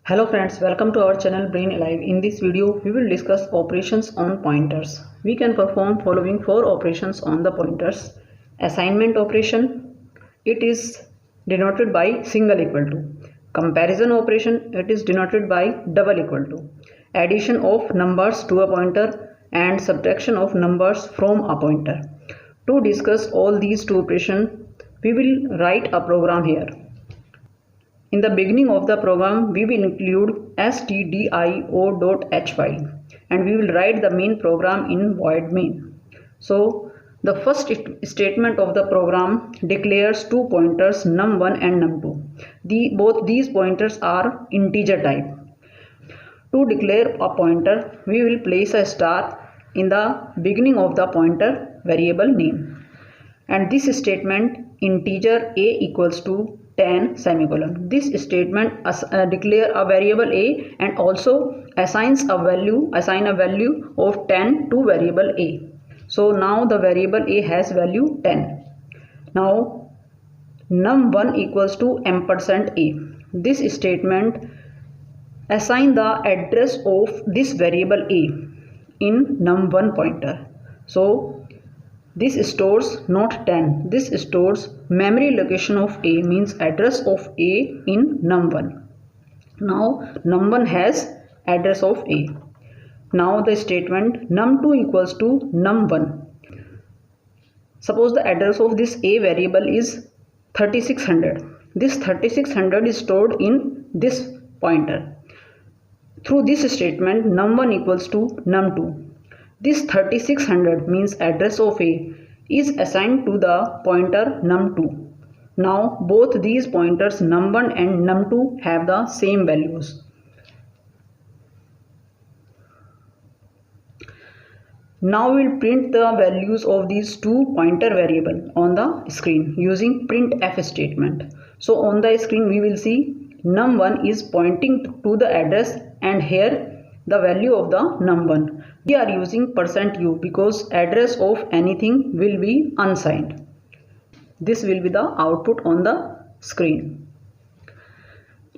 Hello friends, welcome to our channel Brain Alive. In this video, we will discuss operations on pointers. We can perform following 4 operations on the pointers. Assignment operation, it is denoted by single equal to. Comparison operation, it is denoted by double equal to. Addition of numbers to a pointer and subtraction of numbers from a pointer. To discuss all these two operations, we will write a program here. In the beginning of the program, we will include stdio.h file and we will write the main program in void main. So the first statement of the program declares two pointers num1 and num2. Both these pointers are integer type. To declare a pointer, we will place a star in the beginning of the pointer variable name. And this statement integer a equals to 10 semicolon. This statement declare a variable a and also assign a value of 10 to variable a. So now the variable a has value 10. Now num1 equals to ampersand a. This statement assign the address of this variable a in num1 pointer. So this stores not 10, this stores memory location of a, means address of a in num1. Now num1 has address of a. Now the statement num2 equals to num1. Suppose the address of this a variable is 3600. This 3600 is stored in this pointer. Through this statement num1 equals to num2. This 3600 means address of a is assigned to the pointer num2. Now both these pointers num1 and num2 have the same values. Now we will print the values of these two pointer variable on the screen using printf statement. So on the screen we will see num1 is pointing to the address and here the value of the num1. We are using %u because address of anything will be unsigned. This will be the output on the screen.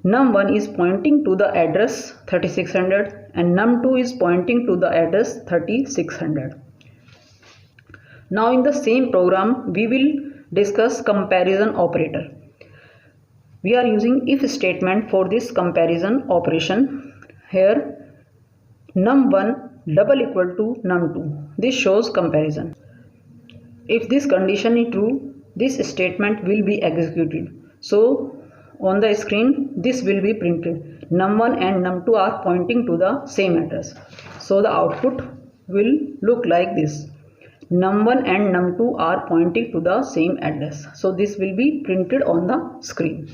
Num1 is pointing to the address 3600 and num2 is pointing to the address 3600. Now in the same program we will discuss comparison operator. We are using if statement for this comparison operation. Here num1 double equal to num2. This shows comparison. If this condition is true, this statement will be executed. So on the screen this will be printed. Num1 and num2 are pointing to the same address. So the output will look like this. Num1 and num2 are pointing to the same address. So this will be printed on the screen.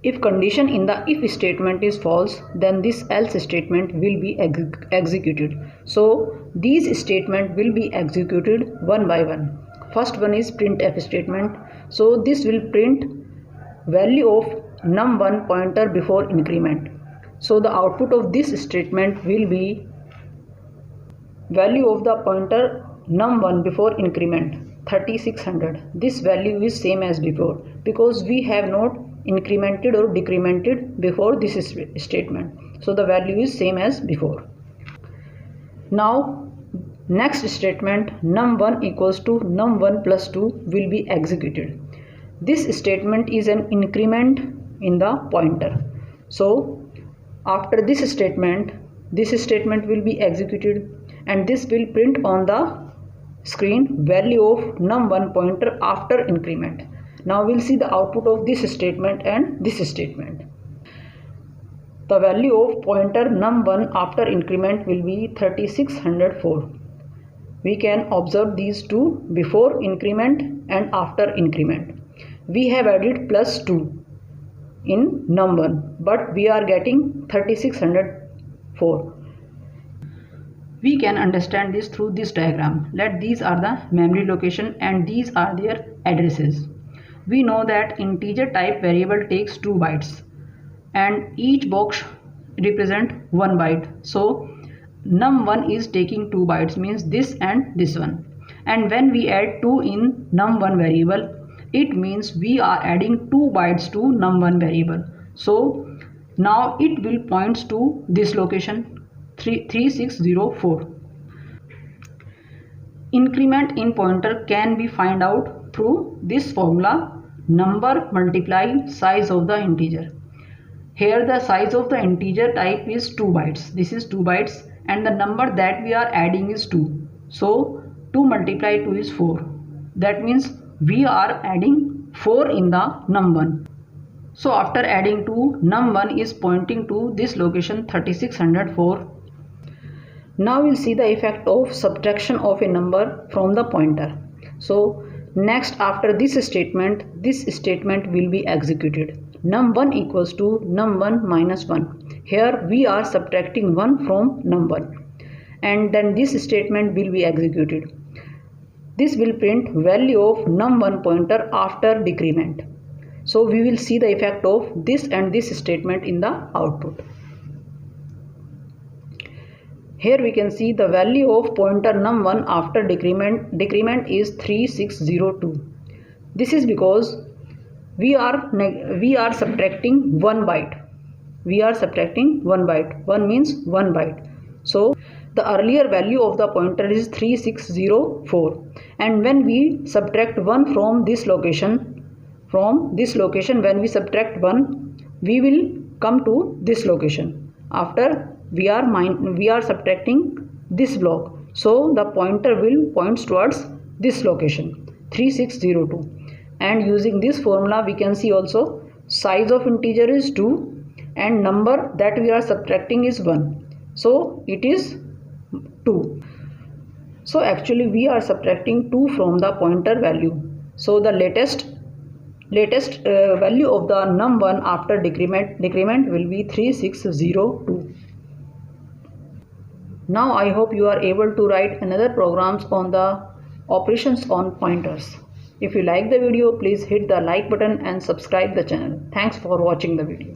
If condition in the if statement is false, then this else statement will be executed. So these statements will be executed one by one. First one is printf statement. So this will print value of num1 pointer before increment. So the output of this statement will be value of the pointer num1 before increment 3600. This value is same as before because we have not incremented or decremented before this statement. So the value is same as before. Now next statement num1 equals to num1 plus 2 will be executed. This statement is an increment in the pointer. So after this statement will be executed and this will print on the screen value of num1 pointer after increment. Now we'll see the output of this statement and this statement. The value of pointer num1 after increment will be 3604. We can observe these two before increment and after increment. We have added plus 2 in num1 but we are getting 3604. We can understand this through this diagram. Let these are the memory location and these are their addresses. We know that integer type variable takes 2 bytes and each box represent 1 byte. So num1 is taking 2 bytes, means this and this one. And when we add 2 in num1 variable, it means we are adding 2 bytes to num1 variable. So now it will points to this location 3604. Increment in pointer can be find out through this formula, number multiply size of the integer. Here the size of the integer type is 2 bytes. This is 2 bytes and the number that we are adding is 2. So 2 multiply 2 is 4. That means we are adding 4 in the num1. So after adding 2, num1 is pointing to this location 3604. Now we'll see the effect of subtraction of a number from the pointer. So next, after this statement will be executed. Num1 equals to num1 minus 1. Here we are subtracting 1 from num1 and then this statement will be executed. This will print value of num1 pointer after decrement. So we will see the effect of this and this statement in the output. Here we can see the value of pointer num1 after decrement is 3602. This is because we are subtracting 1 byte. We are subtracting 1 byte. 1 means 1 byte. So the earlier value of the pointer is 3604, and when we subtract 1 from this location, when we subtract 1, we will come to this location. After we are subtracting this block, so the pointer will points towards this location 3602. And using this formula we can see also size of integer is 2 and number that we are subtracting is 1, so it is 2. So actually we are subtracting 2 from the pointer value. So the latest value of the num1 after decrement will be 3602. Now I hope you are able to write another programs on the operations on pointers. If you like the video, please hit the like button and subscribe the channel. Thanks for watching the video.